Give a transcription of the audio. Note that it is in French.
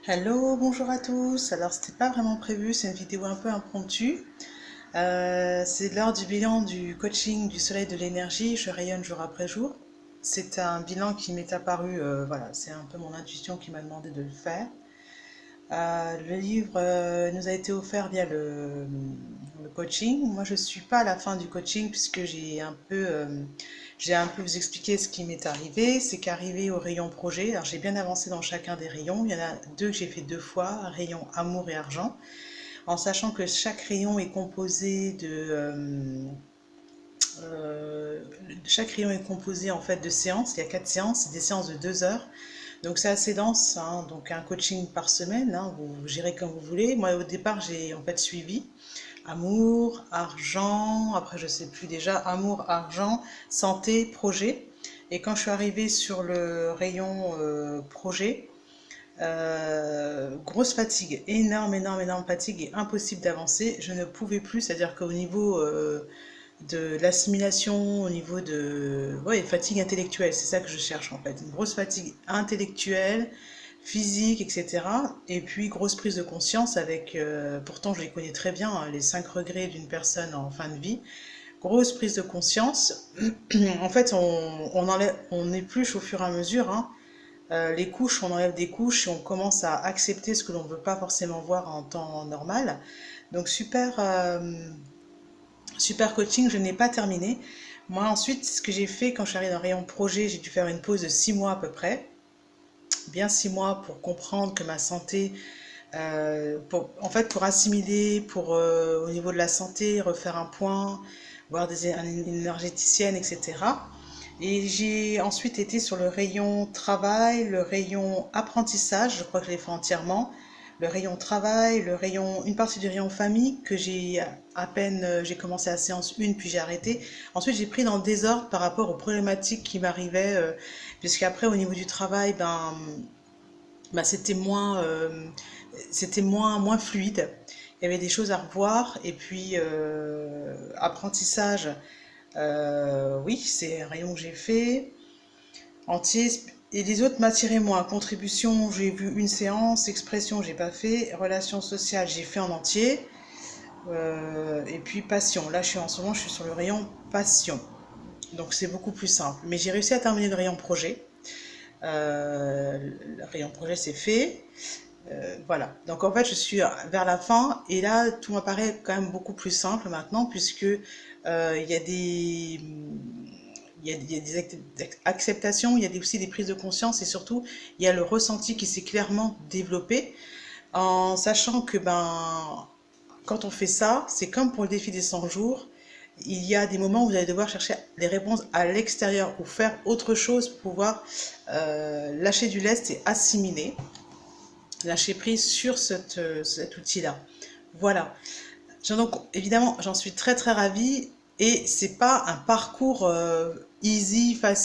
Hello, bonjour à tous. Alors, c'était pas vraiment prévu, c'est une vidéo un peu impromptue. C'est l'heure du bilan du coaching du soleil de l'énergie. Je rayonne jour après jour. C'est un bilan qui m'est apparu, voilà, c'est un peu mon intuition qui m'a demandé de le faire. Le livre nous a été offert via le coaching. Moi, je ne suis pas à la fin du coaching puisque j'ai un peu vous expliqué ce qui m'est arrivé. C'est qu'arrivé au rayon projet, alors j'ai bien avancé dans chacun des rayons. Il y en a deux que j'ai fait deux fois, rayon amour et argent, en sachant que chaque rayon est composé chaque rayon est composé en fait de séances. Il y a 4 séances, c'est des séances de 2 heures. Donc c'est assez dense, hein, donc un coaching par semaine, hein, vous gérez comme vous voulez. Moi au départ j'ai en fait suivi amour, argent, après je sais plus déjà, amour, argent, santé, projet. Et quand je suis arrivée sur le rayon projet, grosse fatigue, énorme fatigue et impossible d'avancer. Je ne pouvais plus, c'est-à-dire qu'au niveau de l'assimilation, au niveau de ouais, fatigue intellectuelle, c'est ça que je cherche en fait. Une grosse fatigue intellectuelle, physique, etc. Et puis grosse prise de conscience avec, pourtant je les connais très bien, hein, les 5 regrets d'une personne en fin de vie. Grosse prise de conscience. En fait, on épluche au fur et à mesure, hein. Les couches, on enlève des couches et on commence à accepter ce que l'on ne veut pas forcément voir en temps normal. Donc super coaching, je n'ai pas terminé. Moi ensuite, ce que j'ai fait quand je suis arrivée dans le rayon projet, j'ai dû faire une pause de 6 mois à peu près. Bien 6 mois pour comprendre que ma santé, en fait pour assimiler, au niveau de la santé, refaire un point, voir une énergéticienne, etc. Et j'ai ensuite été sur le rayon travail, le rayon apprentissage, je crois que je l'ai fait entièrement, le rayon travail, une partie du rayon famille que j'ai commencé à séance 1 puis j'ai arrêté. Ensuite j'ai pris dans le désordre par rapport aux problématiques qui m'arrivaient, puisqu'après au niveau du travail, c'était moins fluide. Il y avait des choses à revoir et puis apprentissage. Oui, c'est un rayon que j'ai fait entier. Et les autres m'attiraient moins. Contribution, j'ai vu une séance. Expression, j'ai pas fait. Relations sociales, j'ai fait en entier. Et puis passion. Là, en ce moment, je suis sur le rayon passion. Donc c'est beaucoup plus simple. Mais j'ai réussi à terminer le rayon projet. Le rayon projet, c'est fait. Voilà. Donc en fait, je suis vers la fin et là, tout m'apparaît quand même beaucoup plus simple maintenant puisque il y a des acceptations, il y a aussi des prises de conscience et surtout, il y a le ressenti qui s'est clairement développé en sachant que quand on fait ça, c'est comme pour le défi des 100 jours. Il y a des moments où vous allez devoir chercher des réponses à l'extérieur ou faire autre chose pour pouvoir lâcher du lest et assimiler, lâcher prise sur cet outil-là. Voilà. Donc évidemment, j'en suis très ravie et c'est pas un parcours easy, facile.